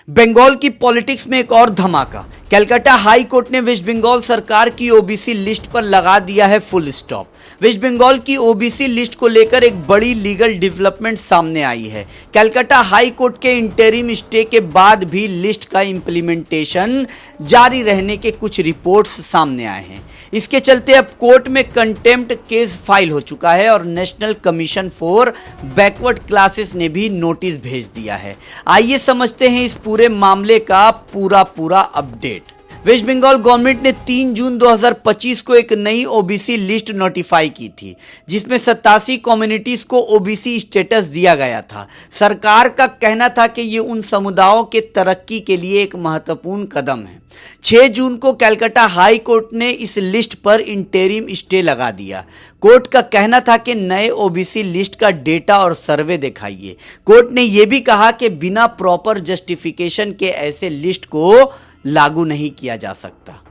बंगाल की पॉलिटिक्स में एक और धमाका। कलकत्ता हाई कोर्ट ने वेस्ट बंगाल सरकार की ओबीसी लिस्ट पर लगा दिया है फुल स्टॉप। वेस्ट बंगाल की ओबीसी लिस्ट को लेकर एक बड़ी लीगल डेवलपमेंट सामने आई है। कलकत्ता हाई कोर्ट के इंटरिम स्टे के बाद भी लिस्ट का इंप्लीमेंटेशन जारी रहने के कुछ रिपोर्ट्स सामने आए हैं। इसके चलते अब कोर्ट में कंटेम्प्ट केस फाइल हो चुका है और national commission for backward classes ने भी नोटिस भेज दिया है। आइए समझते हैं इस पूरे मामले का पूरा अपडेट। वेस्ट बंगाल गवर्नमेंट ने 3 जून 2025 को एक नई ओबीसी लिस्ट नोटिफाई की थी, जिसमें 87 कम्युनिटीज को ओबीसी स्टेटस दिया गया था। सरकार का कहना था कि ये उन समुदायों के तरक्की के लिए एक महत्वपूर्ण कदम है। 6 जून को कलकत्ता हाई कोर्ट ने इस लिस्ट पर इंटरिम स्टे लगा दिया। कोर्ट का कहना था कि नए ओबीसी लिस्ट का डेटा और सर्वे दिखाइए। कोर्ट ने यह भी कहा कि बिना प्रॉपर जस्टिफिकेशन के ऐसे लिस्ट को लागू नहीं किया जा सकता।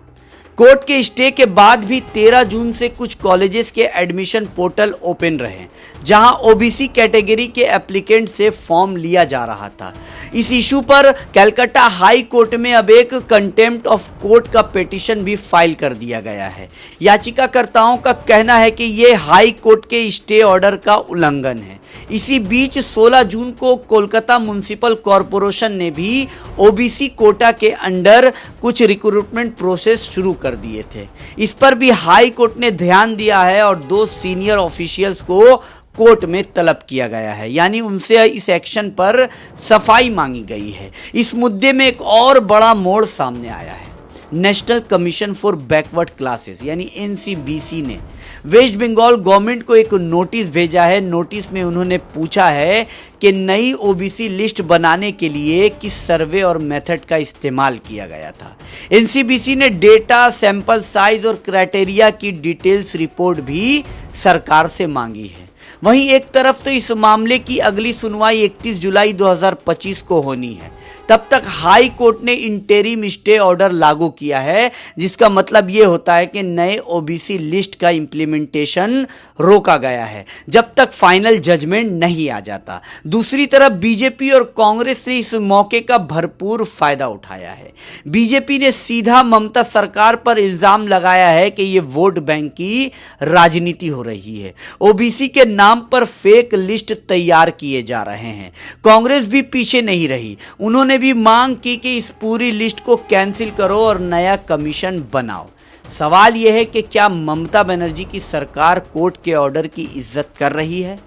कोर्ट के स्टे के बाद भी 13 जून से कुछ कॉलेजेस के एडमिशन पोर्टल ओपन रहे, जहां ओबीसी कैटेगरी के एप्लीकेंट से फॉर्म लिया जा रहा था। इस इशू पर कलकत्ता हाई कोर्ट में अब एक कंटेम्प्ट ऑफ कोर्ट का पिटीशन भी फाइल कर दिया गया है। याचिकाकर्ताओं का कहना है कि यह हाई कोर्ट के स्टे ऑर्डर का उल्लंघन है। इसी बीच 16 जून को कोलकाता म्युनिसिपल कॉरपोरेशन ने भी ओबीसी कोटा के अंडर कुछ रिक्रूटमेंट प्रोसेस शुरू कर दिए थे। इस पर भी हाई कोर्ट ने ध्यान दिया है और 2 सीनियर ऑफिशियल्स को कोर्ट में तलब किया गया है, यानी उनसे इस एक्शन पर सफाई मांगी गई है। इस मुद्दे में एक और बड़ा मोड़ सामने आया है। National commission for backward classes यानी एनसीबीसी ने वेस्ट बंगाल गवर्नमेंट को एक नोटिस भेजा है। नोटिस में उन्होंने पूछा है कि नई ओबीसी लिस्ट बनाने के लिए किस सर्वे और मेथड का इस्तेमाल किया गया था। एनसीबीसी ने डेटा, सैंपल साइज और क्राइटेरिया की डिटेल्स रिपोर्ट भी सरकार से मांगी है। वहीं एक तरफ तो इस मामले की अगली सुनवाई 31 जुलाई 2025 को होनी है। तब तक हाई कोर्ट ने इंटरिम स्टे ऑर्डर लागू किया है, जिसका मतलब यह होता है कि नए ओबीसी लिस्ट का इंप्लीमेंटेशन रोका गया है जब तक फाइनल जजमेंट नहीं आ जाता। दूसरी तरफ बीजेपी और कांग्रेस ने इस मौके का भरपूर फायदा उठाया है। बीजेपी ने सीधा ममता सरकार पर इल्जाम लगाया है कि यह वोट बैंक की राजनीति हो रही है। ओबीसी के नाम पर फेक लिस्ट तैयार किए जा रहे हैं। कांग्रेस भी पीछे नहीं रही। उन्होंने भी मांग की कि इस पूरी लिस्ट को कैंसिल करो और नया कमीशन बनाओ। सवाल यह है कि क्या ममता बनर्जी की सरकार कोर्ट के ऑर्डर की इज्जत कर रही है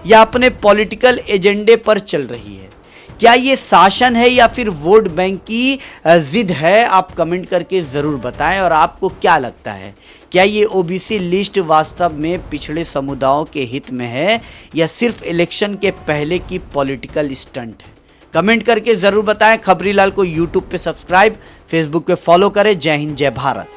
या अपने पॉलिटिकल एजेंडे पर चल रही है? क्या ये शासन है या फिर वोट बैंक की जिद है? आप कमेंट करके ज़रूर बताएं। और आपको क्या लगता है, क्या ये ओबीसी लिस्ट वास्तव में पिछड़े समुदायों के हित में है या सिर्फ इलेक्शन के पहले की पॉलिटिकल स्टंट है? कमेंट करके ज़रूर बताएं। खबरीलाल को यूट्यूब पे सब्सक्राइब, फेसबुक पे फॉलो करें। जय हिंद, जय भारत।